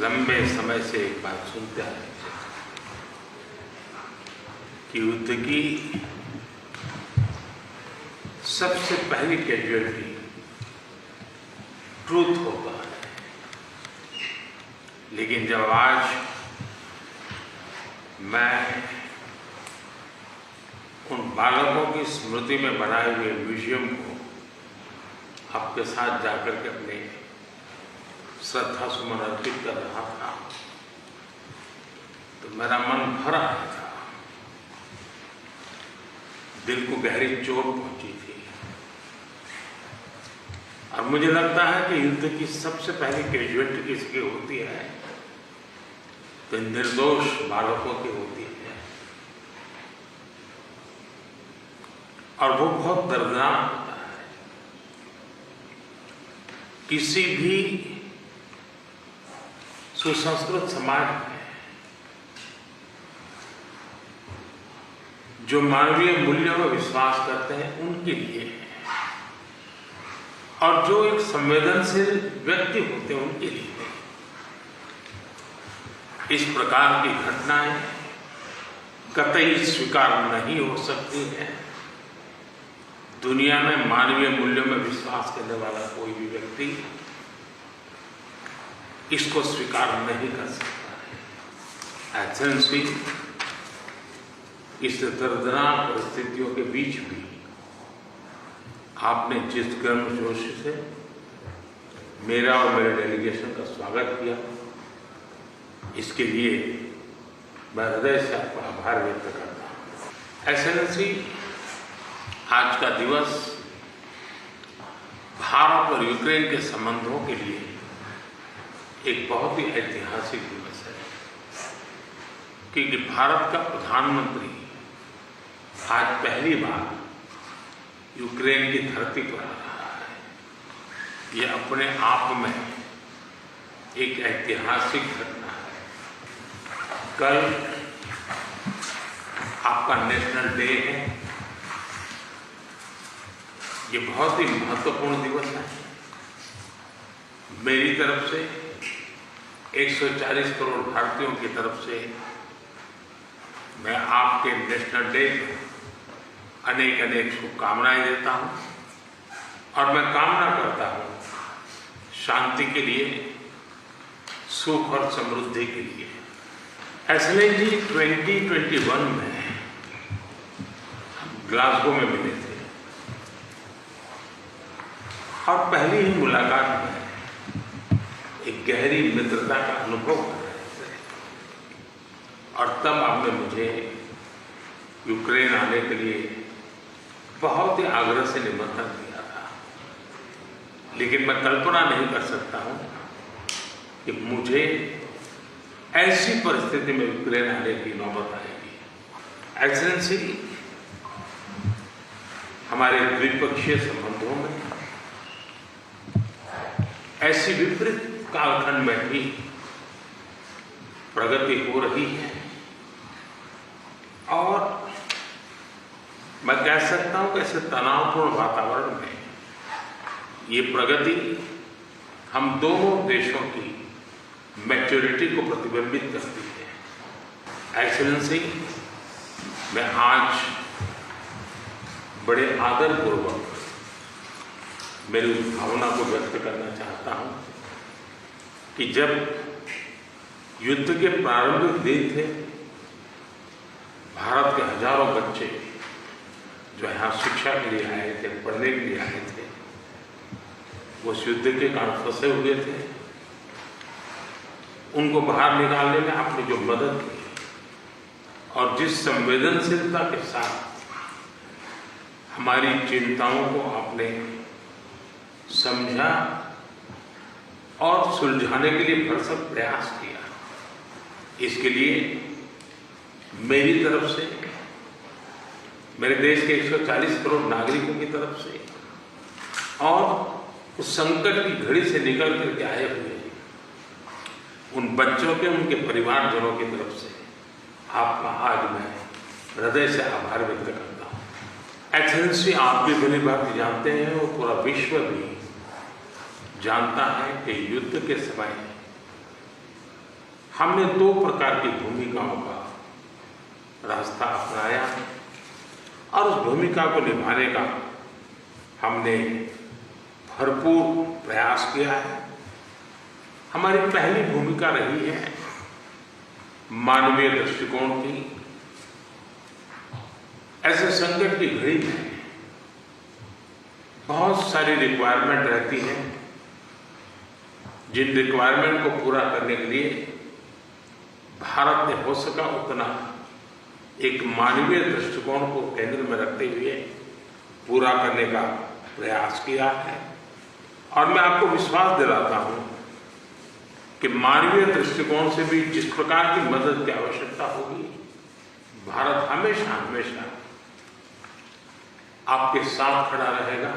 लंबे समय से एक बात सुनते आए थे कि युद्ध की सबसे पहली कैजुअलिटी ट्रूथ होता है। लेकिन जब आज मैं उन बालकों की स्मृति में बनाए हुए म्यूजियम को आपके साथ जाकर के अपने श्रद्धा सुमन अर्पित कर रहा था तो मेरा मन भर आया था, दिल को गहरी चोट पहुंची थी। और मुझे लगता है कि युद्ध की सबसे पहली कैजुअलिटी किसकी होती है तो निर्दोष बालकों की होती है, और वो बहुत दर्दनाक होता है। किसी भी सुसंस्कृत समाज में जो मानवीय मूल्यों में विश्वास करते हैं उनके लिए है, और जो एक संवेदनशील व्यक्ति होते हैं उनके लिए है। इस प्रकार की घटनाएं कतई स्वीकार नहीं हो सकती हैं। दुनिया में मानवीय मूल्यों में विश्वास करने वाला कोई भी व्यक्ति इसको स्वीकार नहीं कर सकता है। एथेंस की इस दर्दनाक परिस्थितियों के बीच भी आपने जिस गर्मजोश से मेरा और मेरे डेलीगेशन का स्वागत किया, इसके लिए मैं हृदय से आपका आभार व्यक्त करता हूँ। एक्सेलेंसी, आज का दिवस भारत और यूक्रेन के संबंधों के लिए एक बहुत ही ऐतिहासिक दिवस है, क्योंकि भारत का प्रधानमंत्री आज पहली बार यूक्रेन की धरती पर आ रहा है। यह अपने आप में एक ऐतिहासिक घटना है। कल आपका नेशनल डे है। ये बहुत ही महत्वपूर्ण दिवस है। मेरी तरफ से 140 करोड़ भारतीयों की तरफ से मैं आपके नेशनल डे अनेक अनेक शुभकामनाएं देता हूं, और मैं कामना करता हूं शांति के लिए, सुख और समृद्धि के लिए। एक्सेलेंसी, 2021 में ग्लासगो में मिले थे और पहली ही मुलाकात में एक गहरी मित्रता का अनुभव कर रहे थे, और तब आपने मुझे यूक्रेन आने के लिए बहुत ही आग्रह से निमंत्रण दिया था। लेकिन मैं कल्पना नहीं कर सकता हूं कि मुझे ऐसी परिस्थिति में यूक्रेन आने की नौबत आएगी। एक्सेलेंसी, हमारे द्विपक्षीय संबंधों में ऐसी विपरीत कालखंड में भी प्रगति हो रही है, और मैं कह सकता हूं कि ऐसे तनावपूर्ण वातावरण में ये प्रगति हम दोनों देशों की मैच्योरिटी को प्रतिबिंबित करती है। एक्सेलेंसी, मैं आज बड़े आदरपूर्वक मेरी उस भावना को व्यक्त करना चाहता हूं कि जब युद्ध के प्रारंभिक दिन थे, भारत के हजारों बच्चे जो यहाँ शिक्षा के लिए आए थे, पढ़ने के लिए आए थे, वो उस युद्ध के कारण फंसे हुए थे। उनको बाहर निकालने में आपने जो मदद की और जिस संवेदनशीलता के साथ हमारी चिंताओं को आपने समझा और सुलझाने के लिए भरसक प्रयास किया, इसके लिए मेरी तरफ से, मेरे देश के 140 करोड़ नागरिकों की तरफ से, और उस संकट की घड़ी से निकल करके आए हुए उन बच्चों के, उनके परिवारजनों की तरफ से आपका आज मैं हृदय से आभार व्यक्त करता हूँ। एक्सेलेंसी, आप भी भली भांति जानते हैं और पूरा विश्व भी जानता है कि युद्ध के समय हमने 2 प्रकार की भूमिकाओं का रास्ता अपनाया और उस भूमिका को निभाने का हमने भरपूर प्रयास किया है। हमारी पहली भूमिका रही है मानवीय दृष्टिकोण की। ऐसे संकट की घड़ी में बहुत सारी रिक्वायरमेंट रहती है, जिन रिक्वायरमेंट को पूरा करने के लिए भारत ने हो सका उतना एक मानवीय दृष्टिकोण को केंद्र में रखते हुए पूरा करने का प्रयास किया है। और मैं आपको विश्वास दिलाता हूं कि मानवीय दृष्टिकोण से भी जिस प्रकार की मदद की आवश्यकता होगी, भारत हमेशा हमेशा आपके साथ खड़ा रहेगा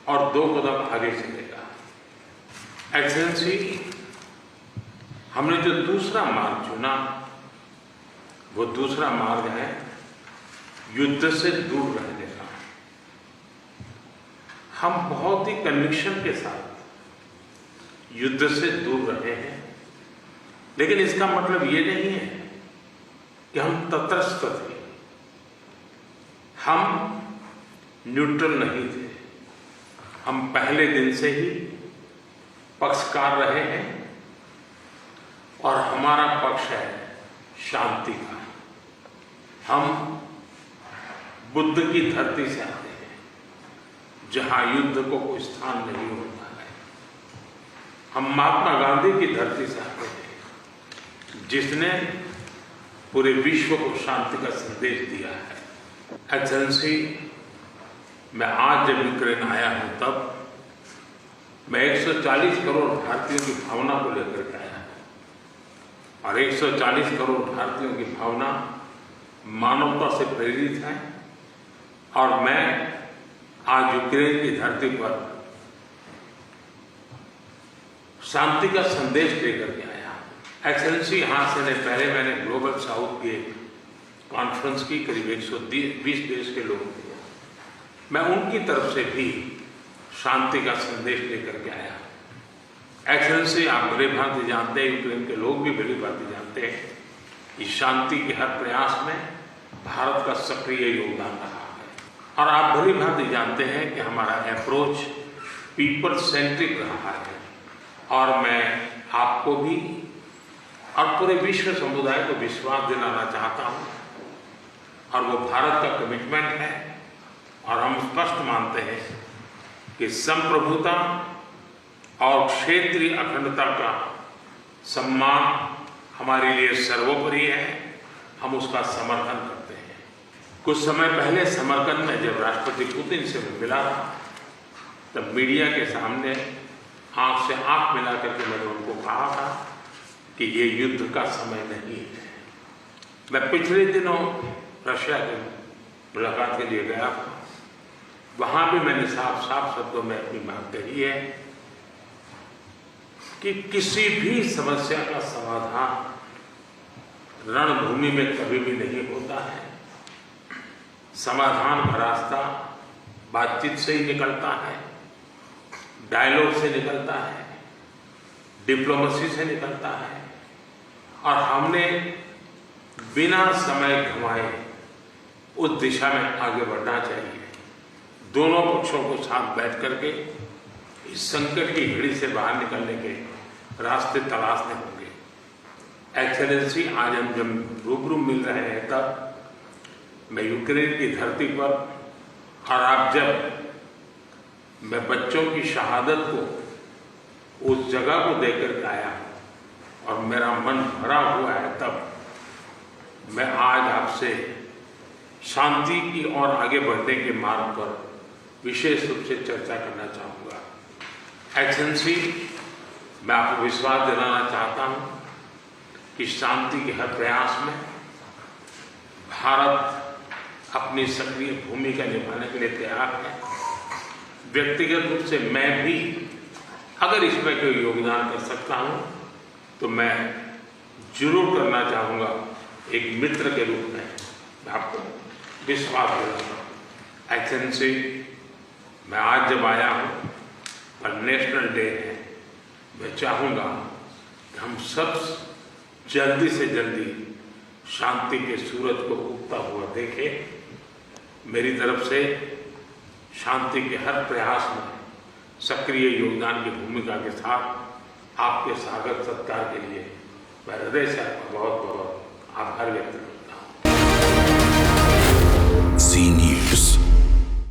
और 2 कदम आगे चलेगा। एक्सेलेंसी, हमने जो दूसरा मार्ग चुना वो दूसरा मार्ग है युद्ध से दूर रहने का। हम बहुत ही कन्विक्शन के साथ युद्ध से दूर रहे हैं, लेकिन इसका मतलब ये नहीं है कि हम तटस्थ थे, हम न्यूट्रल नहीं थे। हम पहले दिन से ही पक्षकार रहे हैं और हमारा पक्ष है शांति का। हम बुद्ध की धरती से आते हैं जहां युद्ध को कोई स्थान नहीं होता है। हम महात्मा गांधी की धरती से आते हैं जिसने पूरे विश्व को शांति का संदेश दिया है। एक्सेलेंसी, मैं आज जब यूक्रेन आया हूं तब मैं 140 करोड़ भारतीयों की भावना को लेकर के आया हूं और 140 करोड़ भारतीयों की भावना मानवता से प्रेरित है और मैं आज यूक्रेन की धरती पर शांति का संदेश लेकर के आया। एक्सेलेंसी, यहां से पहले मैंने ग्लोबल साउथ की कॉन्फ्रेंस की, करीब 120 देश के लोग थे। मैं उनकी तरफ से भी शांति का संदेश लेकर के आया। एक्सेलेंसी, आप भली भांति जानते हैं, यूक्रेन के लोग भी भली भांति जानते हैं कि शांति के हर प्रयास में भारत का सक्रिय योगदान रहा है। और आप भली भांति जानते हैं कि हमारा अप्रोच पीपल सेंट्रिक रहा है और मैं आपको भी और पूरे विश्व समुदाय को विश्वास दिलाना चाहता हूं और वो भारत का कमिटमेंट है। और हम स्पष्ट मानते हैं कि संप्रभुता और क्षेत्रीय अखंडता का सम्मान हमारे लिए सर्वोपरि है। हम उसका समर्थन करते हैं। कुछ समय पहले समरकंद में जब राष्ट्रपति पुतिन से मिला था तब मीडिया के सामने आंख से आंख मिला करके मैंने उनको कहा था कि ये युद्ध का समय नहीं है। मैं पिछले दिनों रशिया की मुलाकात के लिए गया था। वहां भी मैंने साफ साफ शब्दों में अपनी बात कही है कि किसी भी समस्या का समाधान रणभूमि में कभी भी नहीं होता है। समाधान का रास्ता बातचीत से ही निकलता है, डायलॉग से निकलता है, डिप्लोमेसी से निकलता है। और हमने बिना समय गंवाए उस दिशा में आगे बढ़ना चाहिए। दोनों पक्षों को साथ बैठ करके इस संकट की घड़ी से बाहर निकलने के रास्ते तलाशने होंगे। एक्सेलेंसी, आज हम जब रूबरू मिल रहे हैं तब मैं यूक्रेन की धरती पर और आप जब मैं बच्चों की शहादत को उस जगह को देख कर आया और मेरा मन भरा हुआ है, तब मैं आज आपसे शांति की ओर आगे बढ़ने के मार्ग पर विशेष रूप से चर्चा करना चाहूँगा। एक्सेलेंसी, मैं आपको विश्वास दिलाना चाहता हूँ कि शांति के हर प्रयास में भारत अपनी सक्रिय भूमिका निभाने के लिए तैयार है। व्यक्तिगत रूप से मैं भी अगर इसमें कोई योगदान कर सकता हूँ तो मैं जरूर करना चाहूँगा। एक मित्र के रूप में मैं आपको विश्वास दिलाता हूँ। एक्सेलेंसी, मैं आज जब आया हूँ और नेशनल डे है, मैं चाहूँगा कि हम सब जल्दी से जल्दी शांति के सूरज को उगता हुआ देखे। मेरी तरफ से शांति के हर प्रयास में सक्रिय योगदान की भूमिका के साथ आपके स्वागत सत्कार के लिए मैं हृदय से आपका बहुत बहुत आभार व्यक्त करता हूँ।